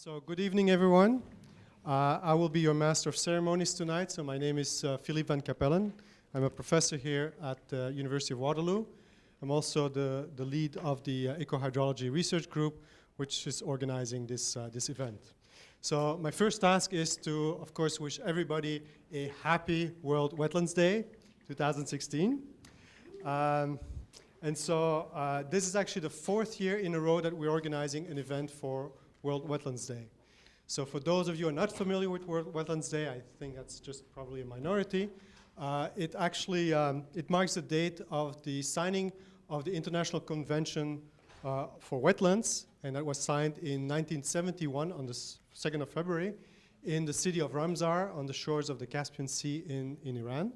So good evening, everyone. I will be your master of ceremonies tonight. So my name is Philippe van Capellen. I'm a professor here at the University of Waterloo. I'm also the lead of the ecohydrology research group, which is organizing this event. So my first task is to, of course, wish everybody a happy World Wetlands Day 2016. And so this is actually the fourth year in a row that we're organizing an event for World Wetlands Day. So for those of you who are not familiar with World Wetlands Day, I think that's just probably a minority. It actually it marks the date of the signing of the International Convention for Wetlands, and that was signed in 1971 on the 2nd of February in the city of Ramsar on the shores of the Caspian Sea in Iran.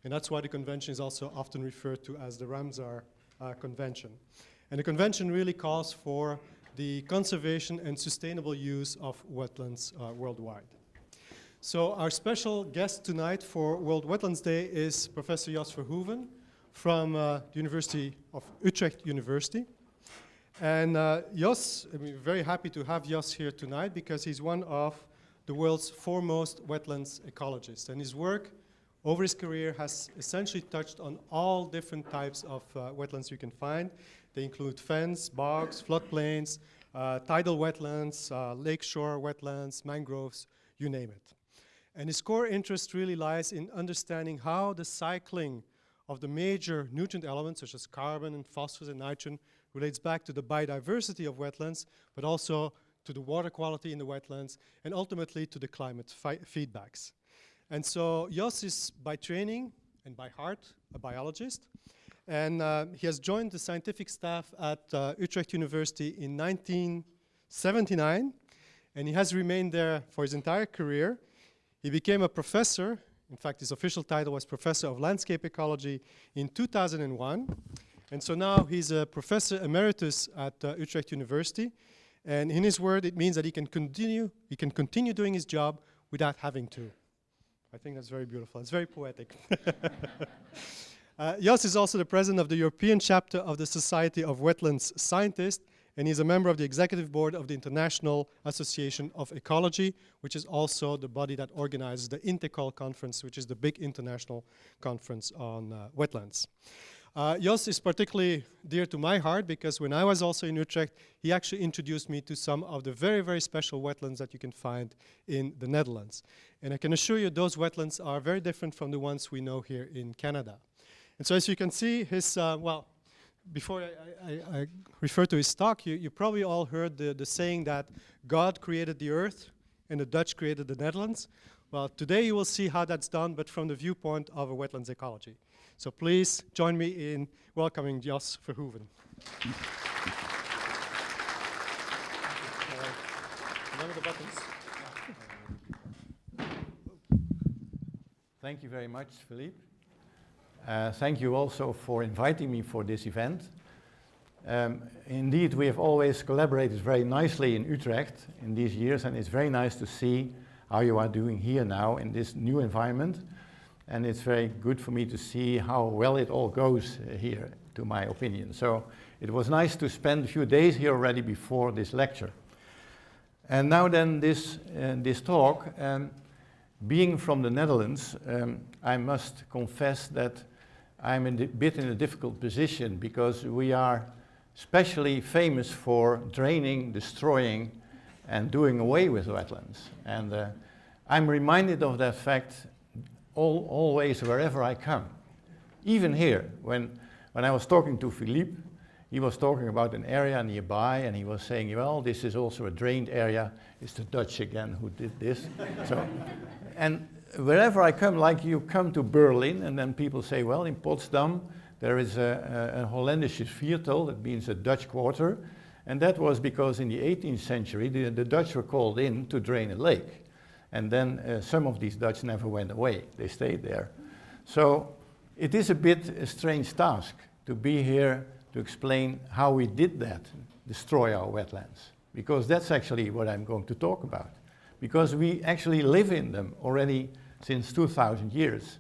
And that's why the convention is also often referred to as the Ramsar Convention. And the convention really calls for the conservation and sustainable use of wetlands worldwide. So our special guest tonight for World Wetlands Day is Professor Jos Verhoeven from the University of Utrecht University. And Jos, we're very happy to have Jos here tonight because he's one of the world's foremost wetlands ecologists. And his work over his career has essentially touched on all different types of wetlands you can find. They include fens, bogs, floodplains, tidal wetlands, lakeshore wetlands, mangroves, you name it. And his core interest really lies in understanding how the cycling of the major nutrient elements, such as carbon and phosphorus and nitrogen, relates back to the biodiversity of wetlands, but also to the water quality in the wetlands, and ultimately to the climate feedbacks. And so Jos is by training and by heart a biologist. And he has joined the scientific staff at Utrecht University in 1979, and he has remained there for his entire career. He became a professor. In fact, his official title was Professor of Landscape Ecology in 2001. And so now he's a Professor Emeritus at Utrecht University. And in his word, it means that he can continue doing his job without having to. I think that's very beautiful. It's very poetic. Jos is also the president of the European chapter of the Society of Wetlands Scientists, and he's a member of the executive board of the International Association of Ecology, which is also the body that organizes the INTECOL conference, which is the big international conference on wetlands. Jos is particularly dear to my heart because when I was also in Utrecht, he actually introduced me to some of the very, very special wetlands that you can find in the Netherlands. And I can assure you those wetlands are very different from the ones we know here in Canada. And so as you can see, his, well, before I refer to his talk, you probably all heard the saying that God created the earth and the Dutch created the Netherlands. Well, today you will see how that's done, but from the viewpoint of a wetlands ecology. So please join me in welcoming Jos Verhoeven. Remember the buttons. Thank you very much, Philippe. Thank you also for inviting me for this event. Indeed, we have always collaborated very nicely in Utrecht in these years, and it's very nice to see how you are doing here now in this new environment. And it's very good for me to see how well it all goes here, to my opinion. So it was nice to spend a few days here already before this lecture. And now then this talk, being from the Netherlands, I must confess that I'm a bit in a difficult position because we are especially famous for draining, destroying, and doing away with wetlands. And I'm reminded of that fact always wherever I come. Even here, when I was talking to Philippe, he was talking about an area nearby, and he was saying, well, this is also a drained area. It's the Dutch again who did this. So, and wherever I come, like you come to Berlin, and then people say, well, in Potsdam, there is a Holländische viertel, that means a Dutch quarter, and that was because in the 18th century, the Dutch were called in to drain a lake. And then some of these Dutch never went away, they stayed there. So it is a bit a strange task to be here to explain how we did that, destroy our wetlands, because that's actually what I'm going to talk about. Because we actually live in them already since 2,000 years.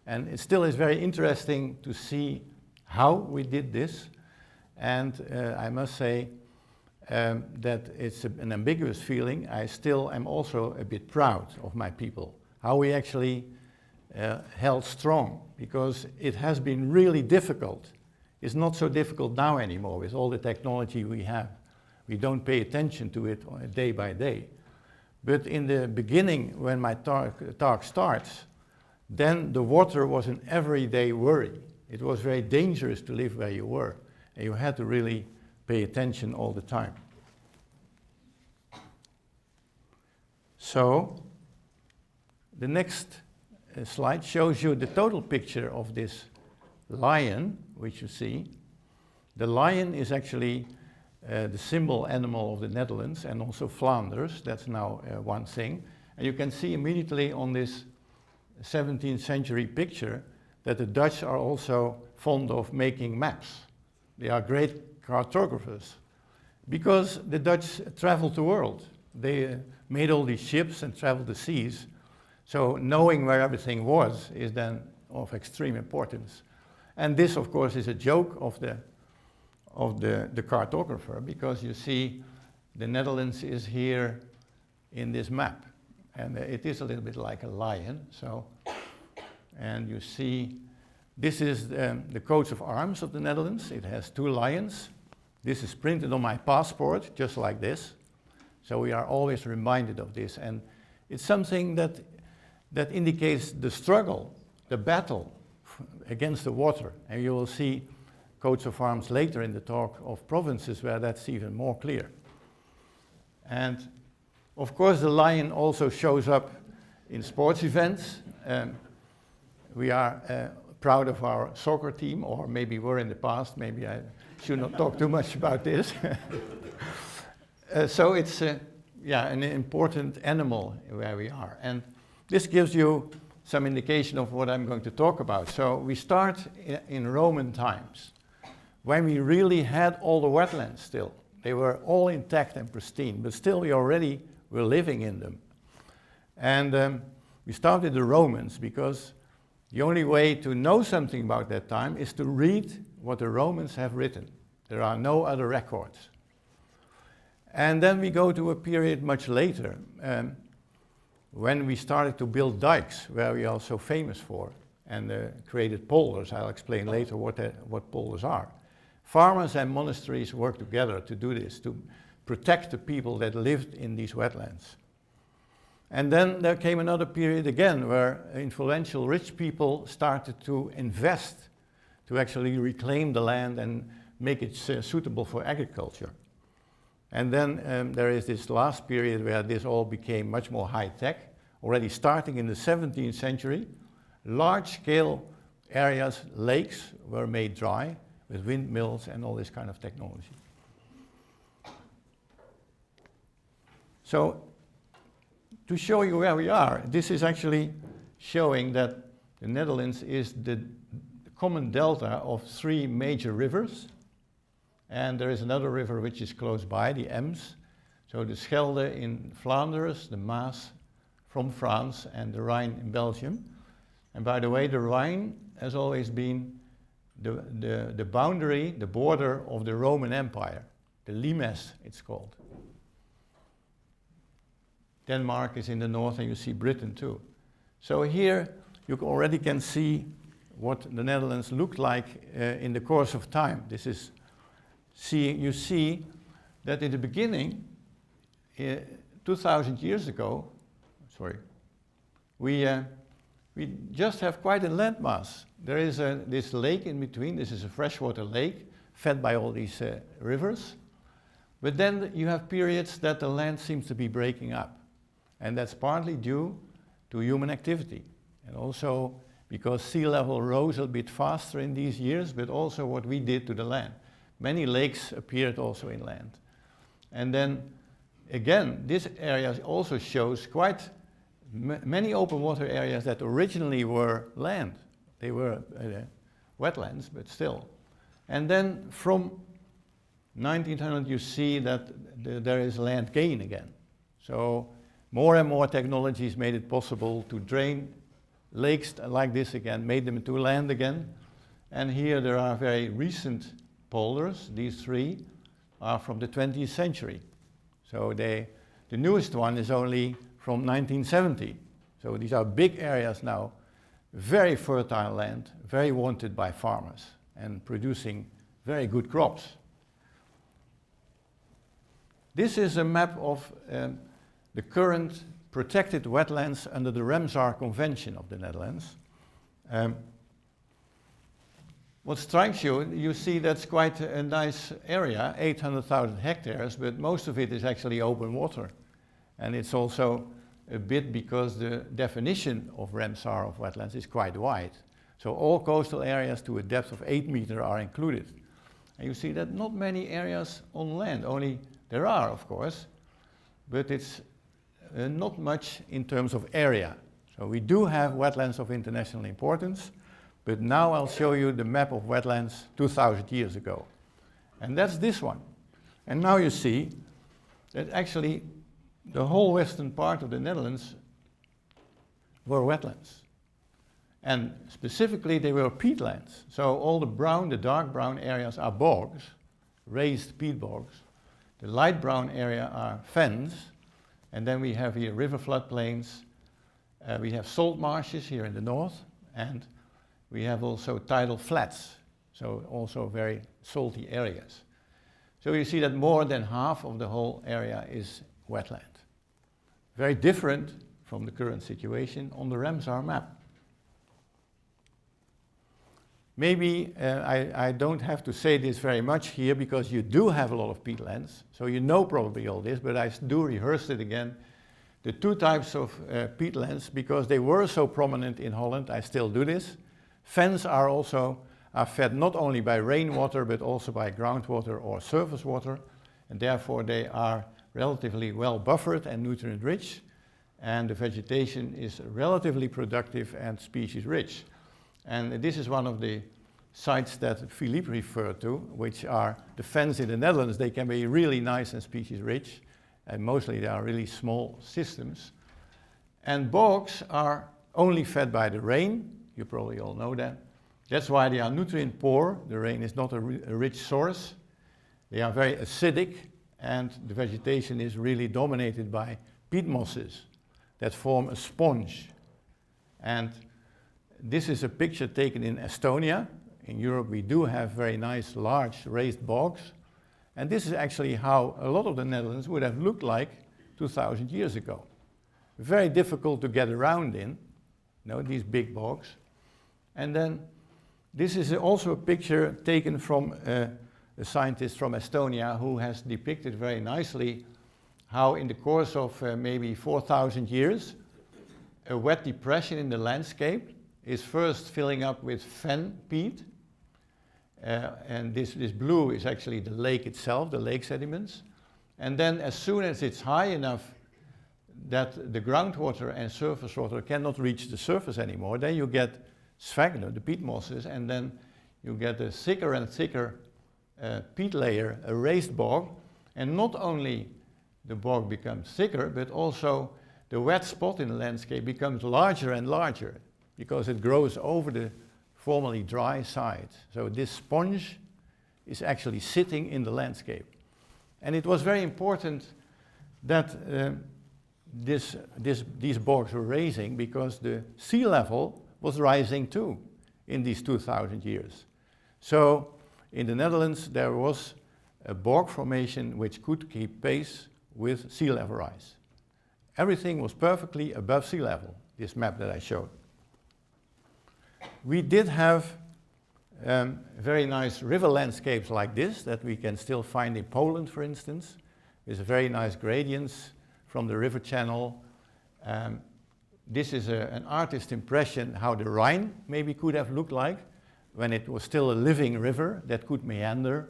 And it still is very interesting to see how we did this. And I must say, that it's an ambiguous feeling, I still am also a bit proud of my people, how we actually held strong, because it has been really difficult. It's not so difficult now anymore with all the technology we have. We don't pay attention to it day by day. But in the beginning, when my talk starts, then the water was an everyday worry. It was very dangerous to live where you were, and you had to really pay attention all the time. So, the next slide shows you the total picture of this lion, which you see. The lion is actually the symbol animal of the Netherlands and also Flanders. That's now one thing. And you can see immediately on this 17th century picture that the Dutch are also fond of making maps. They are great cartographers because the Dutch traveled the world. They made all these ships and traveled the seas. So knowing where everything was is then of extreme importance. And this, of course, is a joke of the cartographer, because you see the Netherlands is here in this map. And it is a little bit like a lion. So, and you see, this is the coat of arms of the Netherlands. It has 2 lions. This is printed on my passport, just like this. So we are always reminded of this. And it's something that indicates the struggle, the battle against the water. And you will see coats of arms later in the talk of provinces where that's even more clear. And of course, the lion also shows up in sports events. We are proud of our soccer team, or maybe were in the past. Maybe I should not talk too much about this. So it's an important animal where we are. And this gives you some indication of what I'm going to talk about. So we start in Roman times, when we really had all the wetlands still. They were all intact and pristine, but still we already were living in them. And we started the Romans because the only way to know something about that time is to read what the Romans have written. There are no other records. And then we go to a period much later, when we started to build dikes, where we are so famous for, and created polders. I'll explain later what polders are. Farmers and monasteries worked together to do this, to protect the people that lived in these wetlands. And then there came another period again where influential rich people started to invest to actually reclaim the land and make it suitable for agriculture. And then there is this last period where this all became much more high-tech, already starting in the 17th century. Large-scale areas, lakes, were made dry with windmills and all this kind of technology. So, to show you where we are, this is actually showing that the Netherlands is the common delta of 3 major rivers. And there is another river which is close by, the Ems. So the Schelde in Flanders, the Maas from France, and the Rhine in Belgium. And by the way, the Rhine has always been the boundary, the border of the Roman Empire. The limes, it's called. Denmark is in the north, and you see Britain too. So here you already can see what the Netherlands looked like in the course of time. This is you see that in the beginning, 2,000 years ago, we just have quite a landmass. There is this lake in between. This is a freshwater lake fed by all these rivers. But then you have periods that the land seems to be breaking up. And that's partly due to human activity. And also because sea level rose a bit faster in these years, but also what we did to the land. Many lakes appeared also in land. And then, again, this area also shows quite many open water areas that originally were land. They were wetlands, but still. And then from 1900 you see that there is land gain again. So more and more technologies made it possible to drain lakes like this again, made them into land again. And here there are very recent polders, these 3, are from the 20th century. So the newest one is only from 1970. So these are big areas now, very fertile land, very wanted by farmers, and producing very good crops. This is a map of the current protected wetlands under the Ramsar Convention of the Netherlands. What strikes you, you see that's quite a nice area, 800,000 hectares, but most of it is actually open water. And it's also a bit because the definition of Ramsar of wetlands is quite wide. So all coastal areas to a depth of 8 meters are included. And you see that not many areas on land, only there are, of course, but it's not much in terms of area. So we do have wetlands of international importance, but now I'll show you the map of wetlands 2,000 years ago. And that's this one. And now you see that actually the whole western part of the Netherlands were wetlands. And specifically they were peatlands. So all the brown, the dark brown areas are bogs, raised peat bogs. The light brown area are fens. And then we have here river floodplains. We have salt marshes here in the north. And we have also tidal flats. So also very salty areas. So you see that more than half of the whole area is wetland. Very different from the current situation on the Ramsar map. Maybe I don't have to say this very much here because you do have a lot of peatlands, so you know probably all this, but I do rehearse it again. The two types of peatlands, because they were so prominent in Holland, I still do this. Fens are fed not only by rainwater, but also by groundwater or surface water, and therefore they are relatively well buffered and nutrient rich, and the vegetation is relatively productive and species rich. And this is one of the sites that Philippe referred to, which are the fens in the Netherlands. They can be really nice and species rich, and mostly they are really small systems. And bogs are only fed by the rain. You probably all know that. That's why they are nutrient poor. The rain is not a rich source. They are very acidic, and the vegetation is really dominated by peat mosses that form a sponge. And this is a picture taken in Estonia. In Europe we do have very nice large raised bogs. And this is actually how a lot of the Netherlands would have looked like 2,000 years ago. Very difficult to get around in, these big bogs. And then this is also a picture taken from a scientist from Estonia who has depicted very nicely how in the course of maybe 4,000 years, a wet depression in the landscape is first filling up with fen peat. And this blue is actually the lake itself, the lake sediments. And then as soon as it's high enough that the groundwater and surface water cannot reach the surface anymore, then you get sphagnum, the peat mosses, and then you get a thicker and thicker peat layer, a raised bog. And not only the bog becomes thicker, but also the wet spot in the landscape becomes larger and larger, because it grows over the formerly dry side. So this sponge is actually sitting in the landscape. And it was very important that these bogs were raising, because the sea level was rising too in these 2,000 years. So in the Netherlands there was a bog formation which could keep pace with sea level rise. Everything was perfectly above sea level, this map that I showed. We did have very nice river landscapes like this that we can still find in Poland, for instance, with very nice gradients from the river channel. This is an artist's impression how the Rhine maybe could have looked like when it was still a living river that could meander.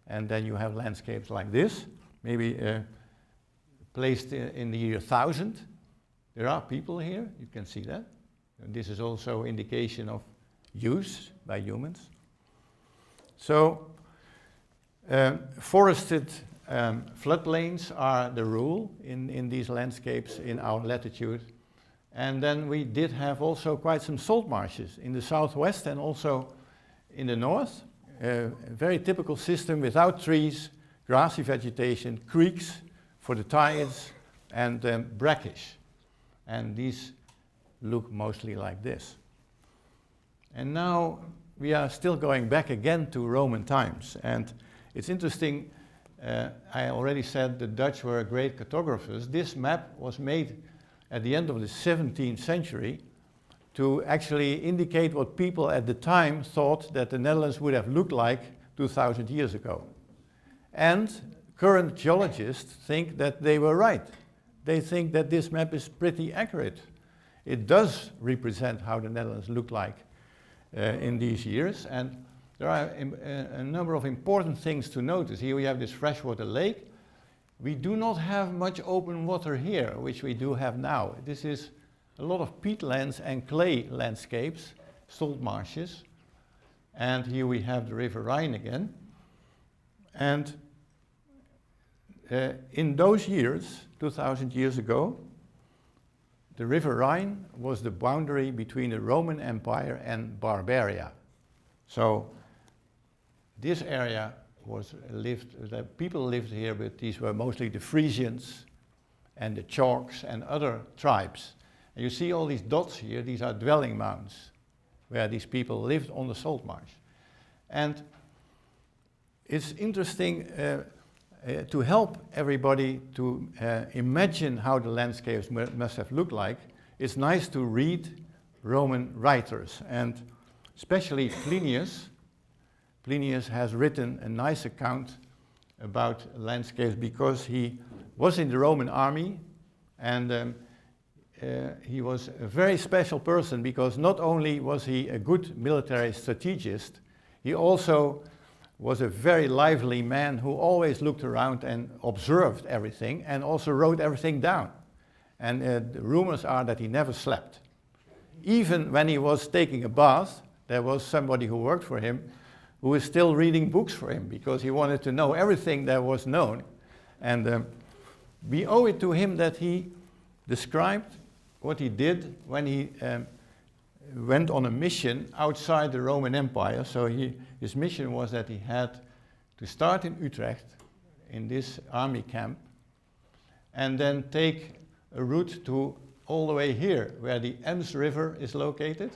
And then you have landscapes like this, maybe placed in the year 1000. There are people here, you can see that. And this is also indication of use by humans. So forested floodplains are the rule in these landscapes in our latitude. And then we did have also quite some salt marshes in the southwest and also in the north. A very typical system without trees, grassy vegetation, creeks for the tides, and brackish. And these look mostly like this. And now we are still going back again to Roman times. And it's interesting, I already said the Dutch were great cartographers. This map was made at the end of the 17th century to actually indicate what people at the time thought that the Netherlands would have looked like 2,000 years ago. And current geologists think that they were right. They think that this map is pretty accurate. It does represent how the Netherlands looked like in these years, and there are a number of important things to notice. Here we have this freshwater lake. We do not have much open water here, which we do have now. This is a lot of peatlands and clay landscapes, salt marshes, and here we have the River Rhine again. And in those years, 2,000 years ago, the River Rhine was the boundary between the Roman Empire and Barbaria. So this area was people lived here, but these were mostly the Frisians and the Chalks and other tribes. And you see all these dots here, these are dwelling mounds where these people lived on the salt marsh. And it's interesting to help everybody to imagine how the landscapes must have looked like. It's nice to read Roman writers, and especially Plinius. Plinius has written a nice account about landscapes because he was in the Roman army, and he was a very special person because not only was he a good military strategist, he also was a very lively man who always looked around and observed everything and also wrote everything down. And the rumors are that he never slept. Even when he was taking a bath, there was somebody who worked for him who was still reading books for him because he wanted to know everything that was known. And we owe it to him that he described what he did when he went on a mission outside the Roman Empire. So his mission was that he had to start in Utrecht, in this army camp, and then take a route to all the way here, where the Ems River is located.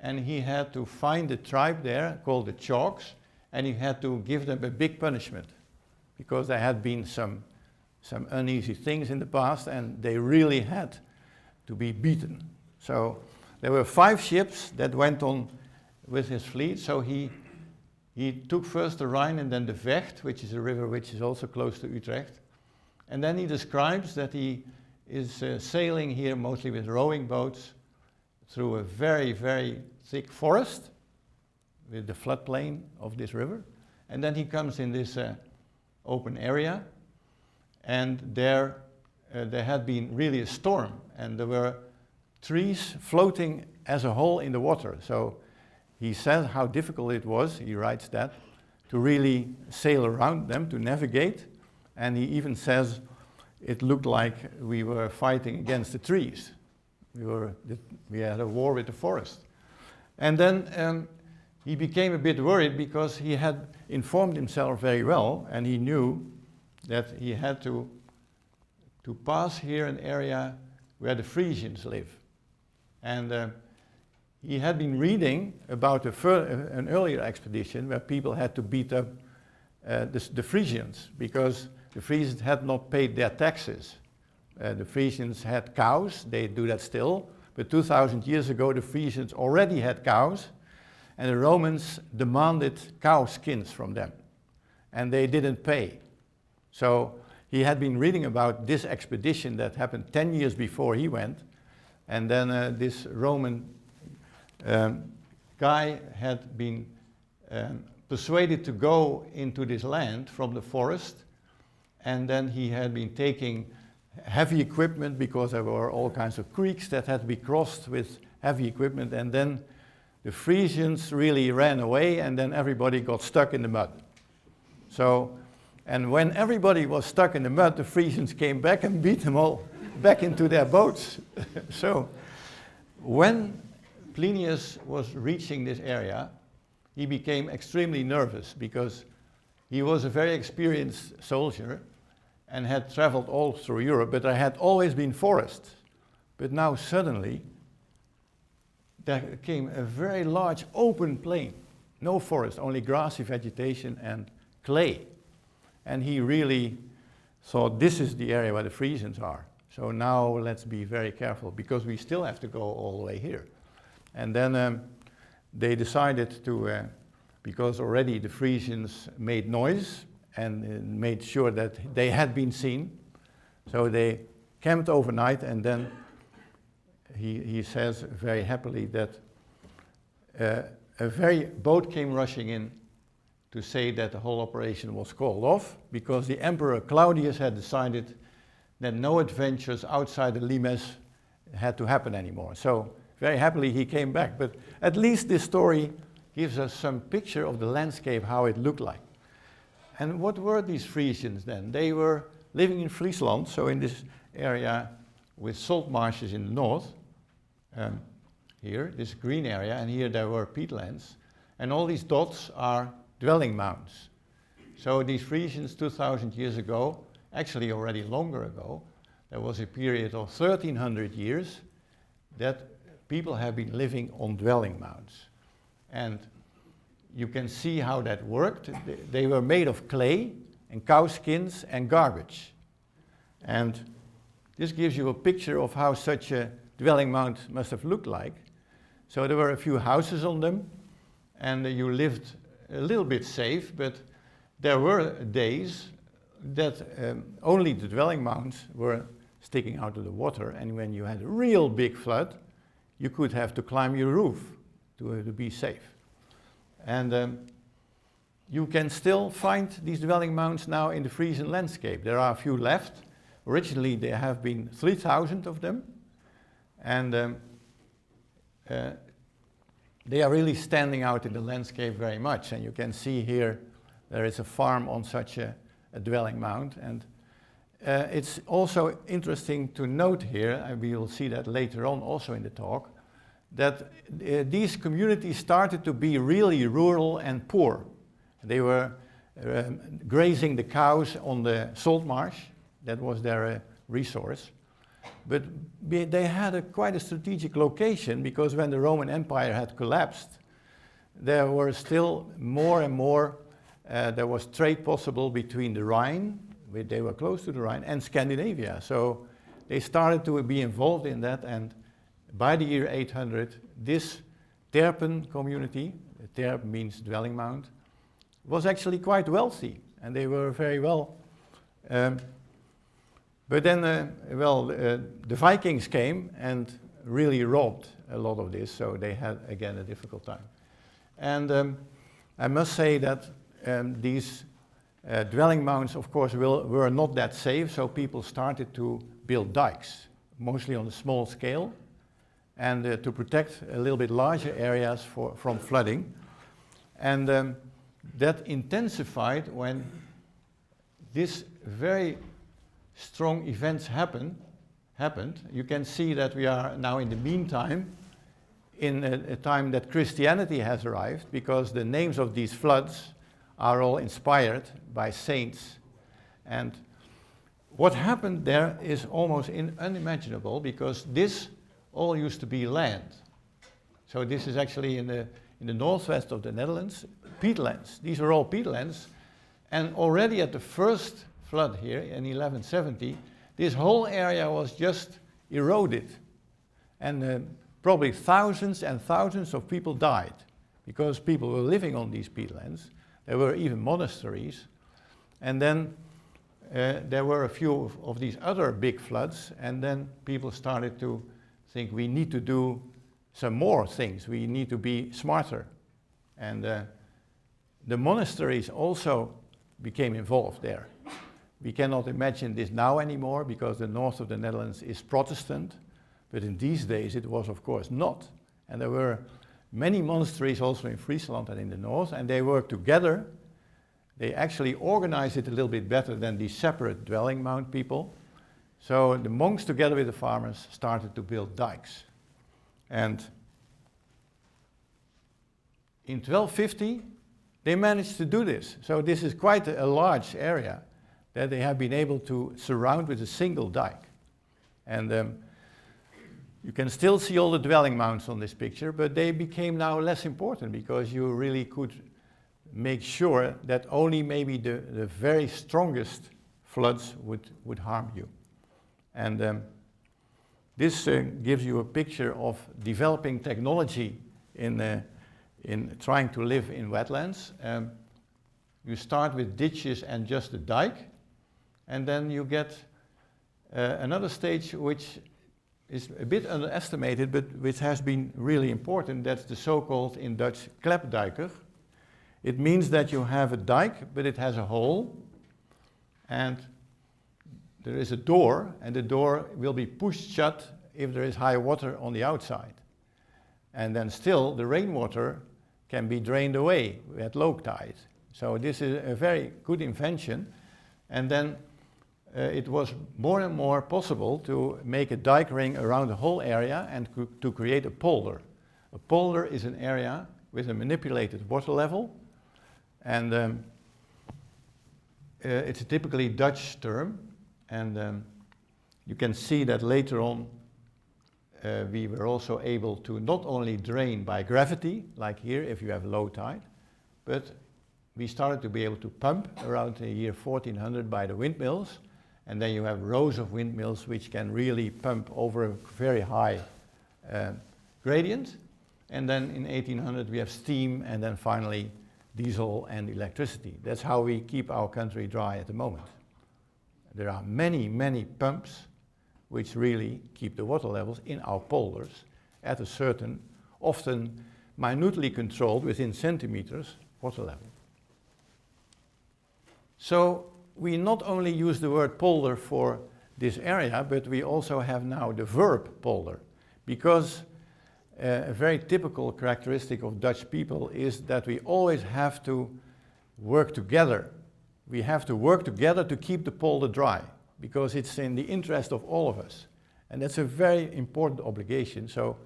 And he had to find a tribe there called the Chalks, and he had to give them a big punishment, because there had been some uneasy things in the past, and they really had to be beaten. So there were 5 ships that went on with his fleet. So he took first the Rhine and then the Vecht, which is a river which is also close to Utrecht. And then he describes that he is sailing here mostly with rowing boats through a very, very thick forest with the floodplain of this river. And then he comes in this open area, and there had been really a storm, and there were trees floating as a whole in the water. So he says how difficult it was, he writes that, to really sail around them, to navigate. And he even says it looked like we were fighting against the trees. We had a war with the forest. And then he became a bit worried because he had informed himself very well, and he knew that he had to pass here an area where the Frisians live. And he had been reading about an earlier expedition where people had to beat up the Frisians because the Frisians had not paid their taxes. The Frisians had cows, they do that still, but 2,000 years ago the Frisians already had cows, and the Romans demanded cow skins from them, and they didn't pay. So he had been reading about this expedition that happened 10 years before he went, and then this Roman guy had been persuaded to go into this land from the forest, and then he had been taking heavy equipment because there were all kinds of creeks that had to be crossed with heavy equipment, and then the Frisians really ran away, and then everybody got stuck in the mud. So, and when everybody was stuck in the mud, the Frisians came back and beat them all back into their boats. So when Plinius was reaching this area, he became extremely nervous because He was a very experienced soldier and had traveled all through Europe, but there had always been forests. But now suddenly, there came a very large open plain. No forest, only grassy vegetation and clay. And he really thought, this is the area where the Frisians are. So now let's be very careful, because we still have to go all the way here. And then they decided to, because already the Frisians made noise and made sure that they had been seen. So they camped overnight, and then he says very happily that a very boat came rushing in to say that the whole operation was called off, because the Emperor Claudius had decided that no adventures outside the limes had to happen anymore. So very happily he came back, but at least this story gives us some picture of the landscape, how it looked like. And what were these Frisians then? They were living in Friesland, so in this area with salt marshes in the north. Here, this green area, and here there were peatlands. And all these dots are dwelling mounds. So these Frisians 2,000 years ago, actually already longer ago, there was a period of 1,300 years that people have been living on dwelling mounds. And you can see how that worked. They were made of clay and cow skins and garbage. And this gives you a picture of how such a dwelling mound must have looked like. So there were a few houses on them, and you lived a little bit safe, but there were days that only the dwelling mounds were sticking out of the water, and when you had a real big flood, you could have to climb your roof to be safe. And you can still find these dwelling mounds now in the Frisian landscape. There are a few left. Originally there have been 3,000 of them, and they are really standing out in the landscape very much. And you can see here there is a farm on such a dwelling mound. And it's also interesting to note here, and we will see that later on also in the talk, that these communities started to be really rural and poor. They were grazing the cows on the salt marsh. That was their resource. But they had quite a strategic location, because when the Roman Empire had collapsed, there were still more and more, there was trade possible between the Rhine, they were close to the Rhine, and Scandinavia. So they started to be involved in that, and by the year 800, this Terpen community, Terp means dwelling mound, was actually quite wealthy, and they were very well. But then, the Vikings came and really robbed a lot of this, so they had, again, a difficult time. And I must say that these dwelling mounds, of course, were not that safe, so people started to build dikes, mostly on a small scale, and to protect a little bit larger areas from flooding. And that intensified when this very strong events happened. You can see that we are now in the meantime in a time that Christianity has arrived, because the names of these floods are all inspired by saints. And what happened there is almost unimaginable, because this all used to be land. So this is actually in the northwest of the Netherlands, peatlands. These are all peatlands, and already at the first flood here in 1170, this whole area was just eroded, and probably thousands and thousands of people died, because people were living on these peatlands. There were even monasteries, and then there were a few of these other big floods, and then people started to think, we need to do some more things, we need to be smarter. And the monasteries also became involved there. We cannot imagine this now anymore, because the north of the Netherlands is Protestant, but in these days it was, of course, not. And there were many monasteries also in Friesland and in the north, and they worked together. They actually organized it a little bit better than these separate dwelling mound people. So the monks, together with the farmers, started to build dikes. And in 1250, they managed to do this. So this is quite a large area that they have been able to surround with a single dike. And you can still see all the dwelling mounds on this picture, but they became now less important because you really could make sure that only maybe the very strongest floods would harm you. And this gives you a picture of developing technology in trying to live in wetlands. You start with ditches and just a dike, and then you get another stage which is a bit underestimated, but which has been really important. That's the so-called, in Dutch, klapdijker. It means that you have a dike, but it has a hole, and there is a door, and the door will be pushed shut if there is high water on the outside. And then still, the rainwater can be drained away at low tide. So this is a very good invention. And then it was more and more possible to make a dike ring around the whole area and to create a polder. A polder is an area with a manipulated water level, and it's a typically Dutch term, and you can see that later on we were also able to not only drain by gravity, like here if you have low tide, but we started to be able to pump around the year 1400 by the windmills, and then you have rows of windmills which can really pump over a very high gradient. And then in 1800 we have steam, and then finally diesel and electricity. That's how we keep our country dry at the moment. There are many, many pumps which really keep the water levels in our polders at a certain, often minutely controlled within centimeters, water level. So we not only use the word polder for this area, but we also have now the verb polder, because a very typical characteristic of Dutch people is that we always have to work together. We have to work together to keep the polder dry, because it's in the interest of all of us. And that's a very important obligation. So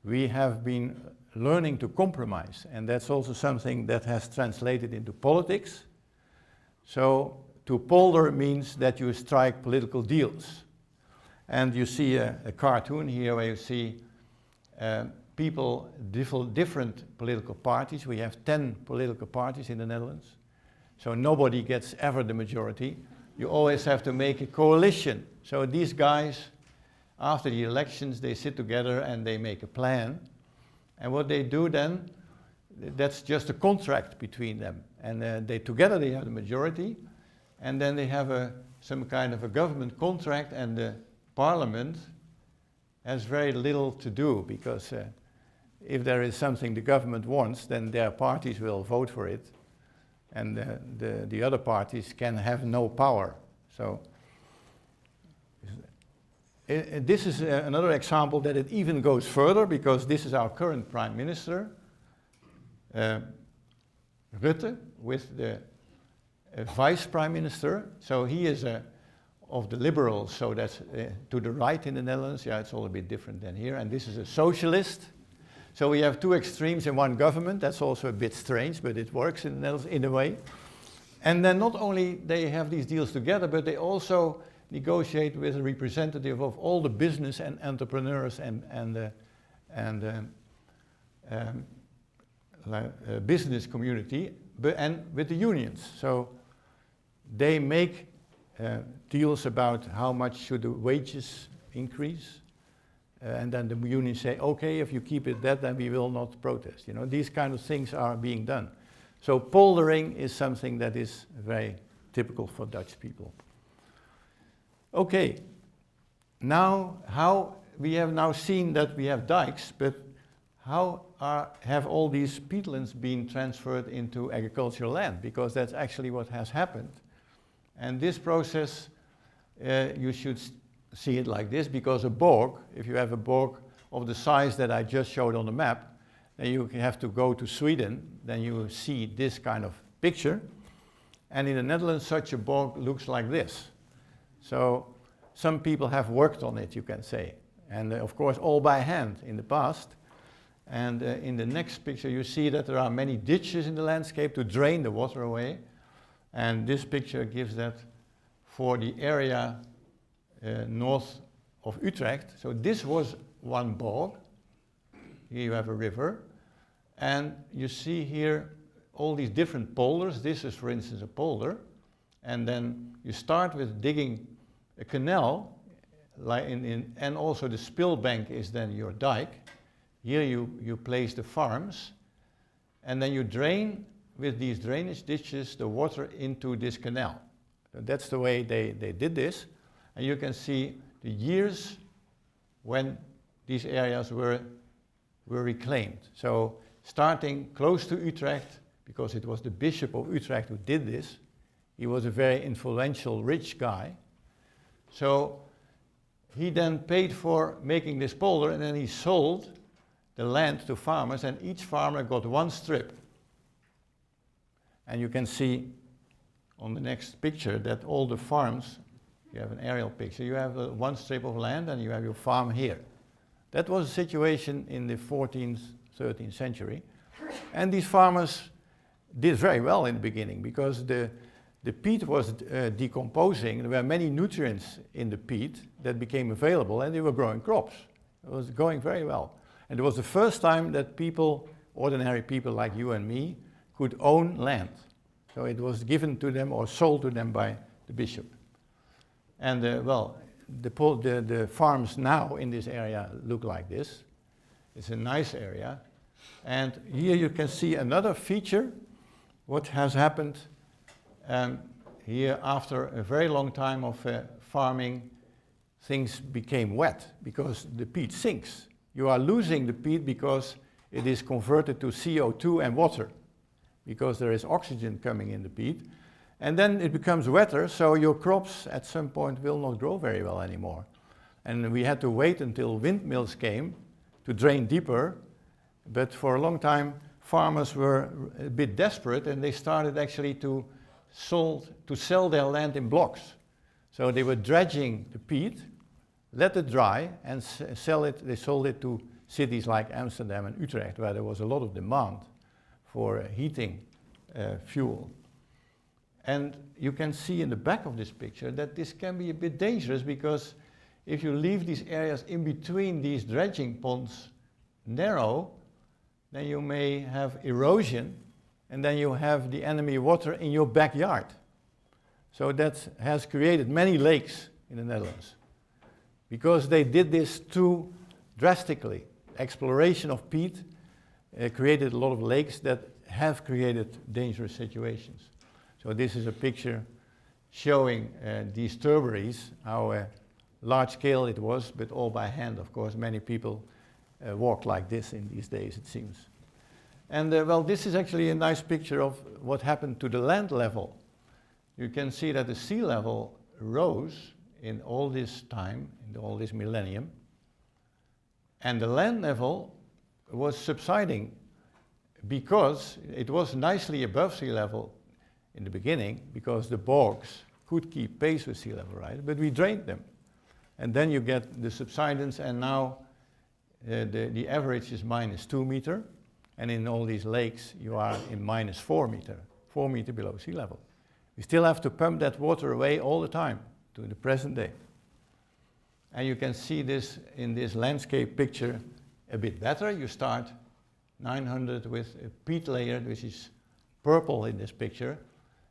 we have been learning to compromise, and that's also something that has translated into politics. So to polder means that you strike political deals. And you see a cartoon here where you see people, different political parties. We have 10 political parties in the Netherlands. So nobody gets ever the majority. You always have to make a coalition. So these guys, after the elections, they sit together and they make a plan. And what they do then, that's just a contract between them. And together they have the majority. And then they have some kind of a government contract, and the parliament has very little to do, because if there is something the government wants, then their parties will vote for it, and the other parties can have no power. So this is another example that it even goes further, because this is our current Prime Minister, Rutte, with the Vice Prime Minister. So he is of the liberals, so that's to the right in the Netherlands. Yeah, it's all a bit different than here. And this is a socialist. So we have two extremes in one government. That's also a bit strange, but it works in the Netherlands in a way. And then not only they have these deals together, but they also negotiate with a representative of all the business and entrepreneurs and business community, and with the unions. So they make deals about how much should the wages increase, and then the unions say, okay, if you keep it that, then we will not protest. You know, these kind of things are being done. So poldering is something that is very typical for Dutch people. Okay, now how we have now seen that we have dikes, but how have all these peatlands been transferred into agricultural land? Because that's actually what has happened. And this process, you should see it like this, because a bog, if you have a bog of the size that I just showed on the map, then you have to go to Sweden, then you see this kind of picture. And in the Netherlands, such a bog looks like this. So some people have worked on it, you can say. And of course, all by hand in the past. And in the next picture you see that there are many ditches in the landscape to drain the water away. And this picture gives that for the area north of Utrecht. So this was one bog. Here you have a river. And you see here all these different polders. This is, for instance, a polder. And then you start with digging a canal, and also the spill bank is then your dike. Here you place the farms, and then you drain with these drainage ditches the water into this canal. So that's the way they did this. And you can see the years when these areas were reclaimed. So starting close to Utrecht, because it was the Bishop of Utrecht who did this. He was a very influential, rich guy. So he then paid for making this polder, and then he sold the land to farmers, and each farmer got one strip. And you can see on the next picture that all the farms, you have an aerial picture, you have one strip of land and you have your farm here. That was a situation in the 14th, 13th century. And these farmers did very well in the beginning because the peat was decomposing. There were many nutrients in the peat that became available, and they were growing crops. It was going very well. And it was the first time that people, ordinary people like you and me, could own land. So it was given to them or sold to them by the bishop. And the farms now in this area look like this. It's a nice area. And here you can see another feature, what has happened here after a very long time of farming. Things became wet because the peat sinks. You are losing the peat because it is converted to CO2 and water, because there is oxygen coming in the peat. And then it becomes wetter, so your crops at some point will not grow very well anymore. And we had to wait until windmills came to drain deeper, but for a long time farmers were a bit desperate, and they started actually to sell their land in blocks. So they were dredging the peat, let it dry, and sell it. They sold it to cities like Amsterdam and Utrecht, where there was a lot of demand for heating fuel. And you can see in the back of this picture that this can be a bit dangerous, because if you leave these areas in between these dredging ponds narrow, then you may have erosion, and then you have the enemy water in your backyard. So that has created many lakes in the Netherlands, because they did this too drastically. Exploration of peat created a lot of lakes that have created dangerous situations. So this is a picture showing these turberies, how large scale it was, but all by hand, of course. Many people walk like this in these days, it seems. And well, this is actually a nice picture of what happened to the land level. You can see that the sea level rose in all this time, in all this millennium, and the land level was subsiding because it was nicely above sea level in the beginning, because the bogs could keep pace with sea level rise, but we drained them. And then you get the subsidence, and now the average is -2 meters, and in all these lakes you are in -4 meters, 4 meters below sea level. We still have to pump that water away all the time to the present day. And you can see this in this landscape picture a bit better. You start 900 with a peat layer, which is purple in this picture,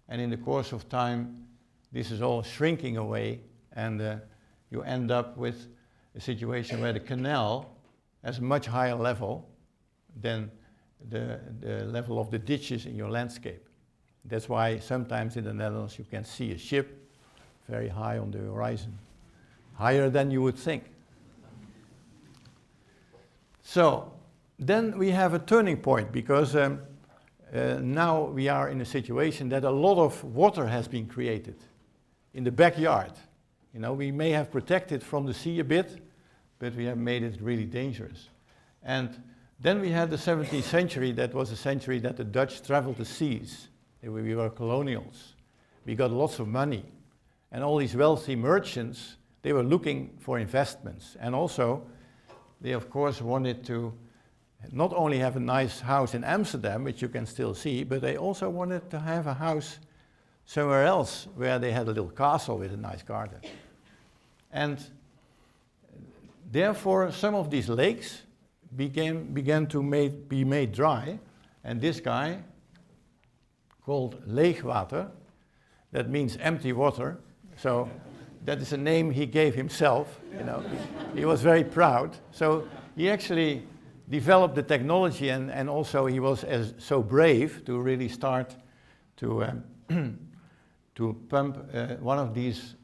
and in the course of time this is all shrinking away, and you end up with a situation where the canal has a much higher level than the level of the ditches in your landscape. That's why sometimes in the Netherlands you can see a ship very high on the horizon, higher than you would think. So then we have a turning point, because now we are in a situation that a lot of water has been created in the backyard. You know, we may have protected from the sea a bit, but we have made it really dangerous. And then we had the 17th century. That was a century that the Dutch traveled the seas. We were colonials. We got lots of money. And all these wealthy merchants, they were looking for investments. And also, they of course wanted to not only have a nice house in Amsterdam, which you can still see, but they also wanted to have a house somewhere else where they had a little castle with a nice garden. And therefore, some of these lakes began to be made dry, and this guy, called Leegwater, that means empty water, so that is a name he gave himself, you know. He was very proud, so he actually developed the technology, and also he was so brave to really start to to pump one of these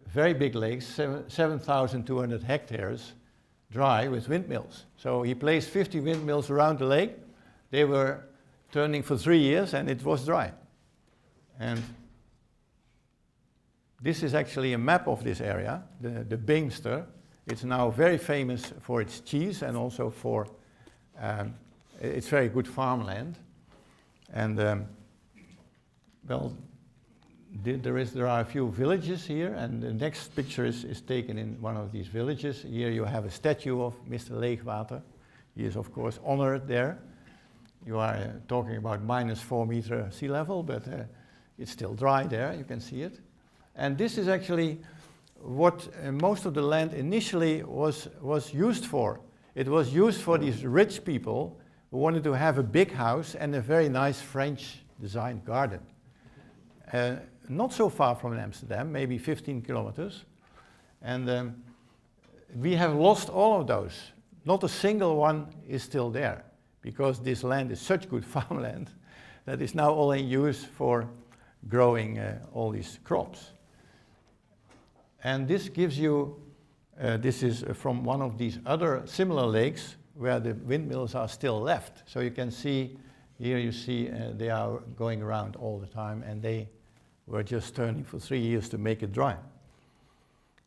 very big lakes, 7,200 hectares, dry with windmills. So he placed 50 windmills around the lake. They were turning for 3 years, and it was dry. And this is actually a map of this area, the Beemster. It's now very famous for its cheese and also for it's very good farmland. And well, there are a few villages here, and the next picture is taken in one of these villages. Here you have a statue of Mr. Leegwater. He is, of course, honored there. You are talking about -4 meter sea level, but it's still dry there, you can see it. And this is actually what most of the land initially was used for. It was used for these rich people who wanted to have a big house and a very nice French-designed garden. Not so far from Amsterdam, maybe 15 kilometers. And we have lost all of those. Not a single one is still there, because this land is such good farmland that is now all in use for growing all these crops. And this gives you, this is from one of these other similar lakes where the windmills are still left. So you can see, here you see they are going around all the time, and they were just turning for 3 years to make it dry.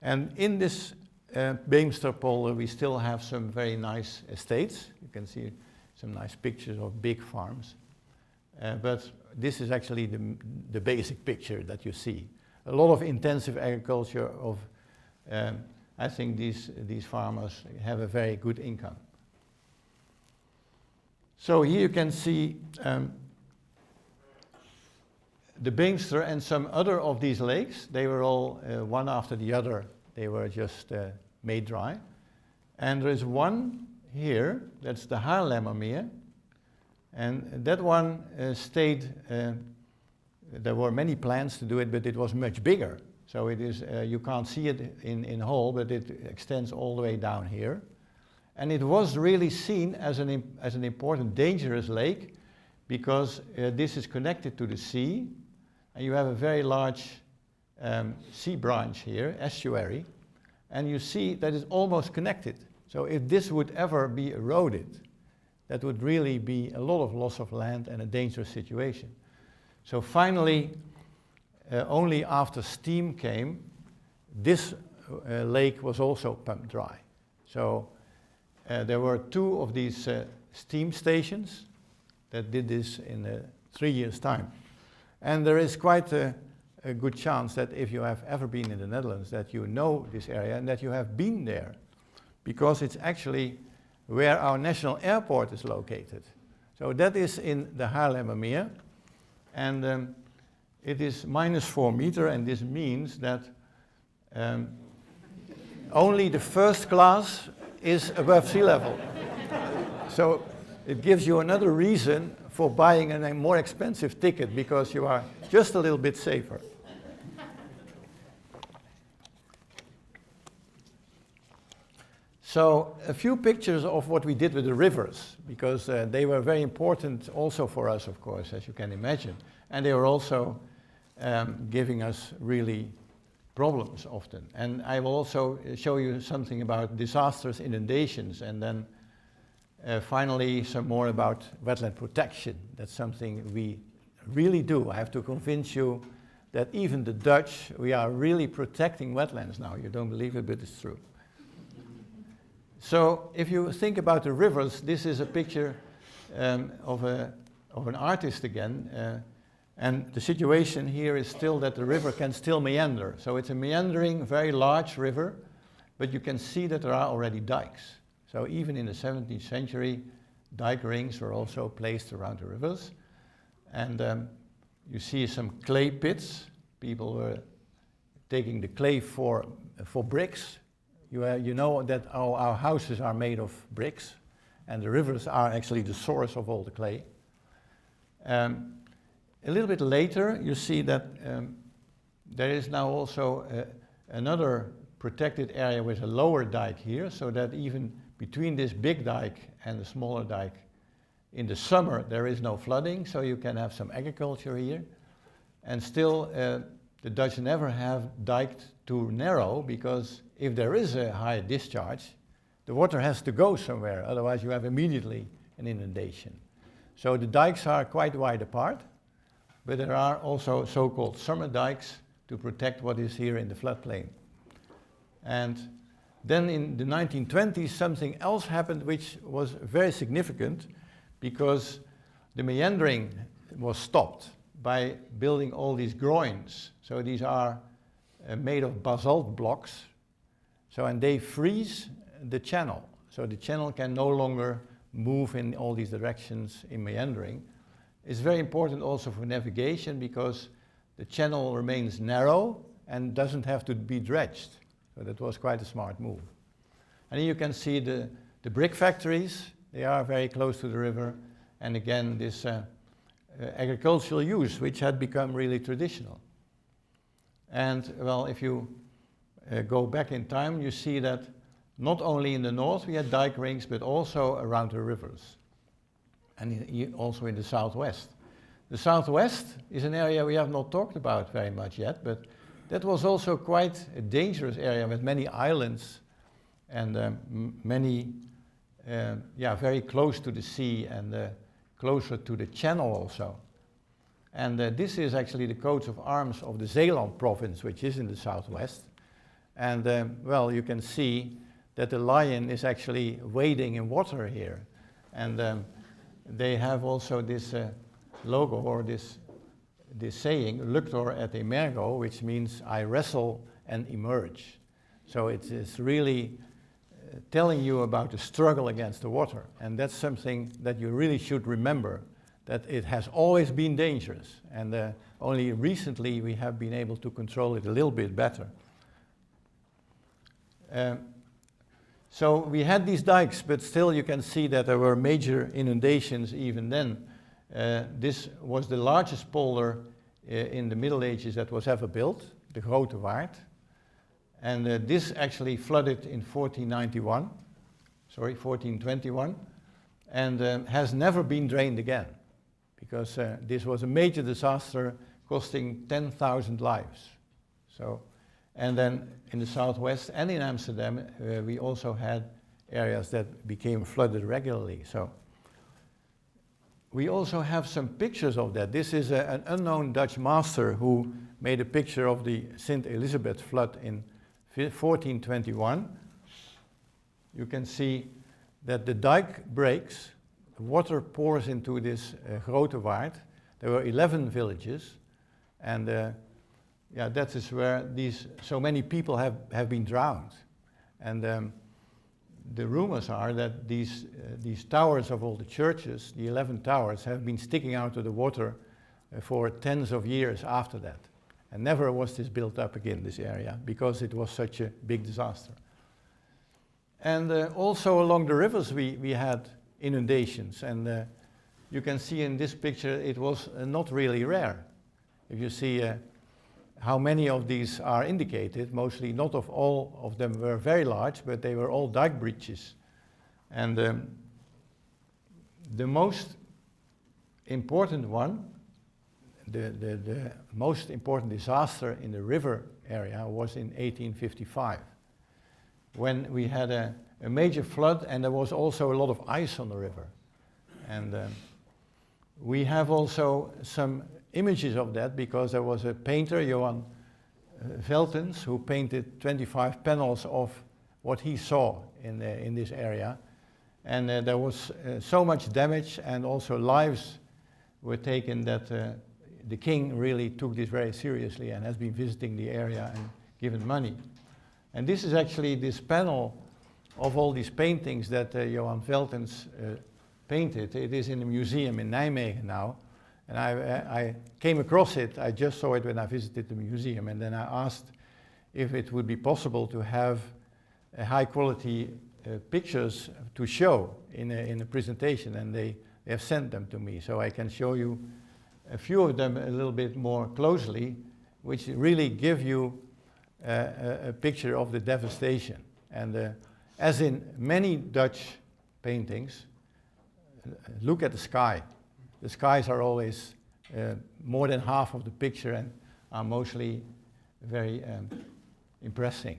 And in this Beemster polder we still have some very nice estates. You can see some nice pictures of big farms. But this is actually the basic picture that you see. A lot of intensive agriculture of, I think these farmers have a very good income. So here you can see the Beemster and some other of these lakes. They were all one after the other. They were just made dry. And there is one here, that's the Haarlemmermeer. And that one stayed, there were many plans to do it, but it was much bigger. So it is, you can't see it in whole, but it extends all the way down here. And it was really seen as an important dangerous lake, because this is connected to the sea, and you have a very large sea branch here, estuary, and you see that it's almost connected. So if this would ever be eroded, that would really be a lot of loss of land and a dangerous situation. So finally, only after steam came, this lake was also pumped dry. So there were 2 of these steam stations that did this in 3 years' time. And there is quite a good chance that if you have ever been in the Netherlands, that you know this area and that you have been there, because it's actually where our national airport is located. So that is in the Haarlemmermeer, and it is -4 meter, and this means that only the first class is above sea level. So it gives you another reason for buying a more expensive ticket, because you are just a little bit safer. So a few pictures of what we did with the rivers, because they were very important also for us, of course, as you can imagine. And they were also giving us really problems often. And I will also show you something about disastrous inundations, and then finally some more about wetland protection. That's something we really do. I have to convince you that even the Dutch, we are really protecting wetlands now. You don't believe it, but it's true. So if you think about the rivers, this is a picture of an artist again. And the situation here is still that the river can still meander. So it's a meandering, very large river, but you can see that there are already dikes. So even in the 17th century, dike rings were also placed around the rivers. And you see some clay pits. People were taking the clay for bricks. You know that our houses are made of bricks, and the rivers are actually the source of all the clay. A little bit later, you see that there is now also another protected area with a lower dike here, so that even between this big dike and the smaller dike, in the summer there is no flooding, so you can have some agriculture here. And still, the Dutch never have diked too narrow, because if there is a high discharge, the water has to go somewhere, otherwise you have immediately an inundation. So the dikes are quite wide apart, but there are also so-called summer dikes to protect what is here in the floodplain. And then in the 1920s, something else happened which was very significant, because the meandering was stopped by building all these groins. So these are made of basalt blocks. So, and they freeze the channel. So the channel can no longer move in all these directions in meandering. It's very important also for navigation, because the channel remains narrow and doesn't have to be dredged. So that was quite a smart move. And here you can see the brick factories. They are very close to the river. And again, this agricultural use, which had become really traditional. And well, if you go back in time, you see that not only in the north we had dike rings, but also around the rivers, and also in the southwest. The southwest is an area we have not talked about very much yet, but that was also quite a dangerous area with many islands and many, very close to the sea and closer to the channel also. And this is actually the coat of arms of the Zeeland province, which is in the southwest. And well, you can see that the lion is actually wading in water here. And they have also this logo, or this saying, Luctor et emergo, which means I wrestle and emerge. So it is really telling you about the struggle against the water. And that's something that you really should remember, that it has always been dangerous. And only recently we have been able to control it a little bit better. So we had these dikes, but still you can see that there were major inundations even then. This was the largest polder in the Middle Ages that was ever built, the Grote Waard. And this actually flooded in 1421, and has never been drained again, because this was a major disaster costing 10,000 lives. So, and then in the southwest and in Amsterdam, we also had areas that became flooded regularly. So we also have some pictures of that. This is an unknown Dutch master who made a picture of the St. Elizabeth flood in 1421. You can see that the dike breaks, the water pours into this Grote Waard. There were 11 villages, and that is where so many people have been drowned. And the rumors are that these towers of all the churches, the 11 towers, have been sticking out of the water for tens of years after that. And never was this built up again, this area, because it was such a big disaster. And also along the rivers we had inundations. And you can see in this picture it was not really rare. If you see how many of these are indicated, mostly not of all of them were very large, but they were all dike breaches. And the most important one, the most important disaster in the river area was in 1855, when we had a major flood, and there was also a lot of ice on the river. And we have also some images of that, because there was a painter, Johan Veltens, who painted 25 panels of what he saw in this area. And there was so much damage, and also lives were taken, that the king really took this very seriously and has been visiting the area and given money. And this is actually this panel of all these paintings that Johan Veltens painted. It is in a museum in Nijmegen now. And I came across it, I just saw it when I visited the museum, and then I asked if it would be possible to have high quality pictures to show in a presentation, and they have sent them to me. So I can show you a few of them a little bit more closely, which really give you a picture of the devastation. And as in many Dutch paintings, look at the sky. The skies are always more than half of the picture and are mostly very impressive.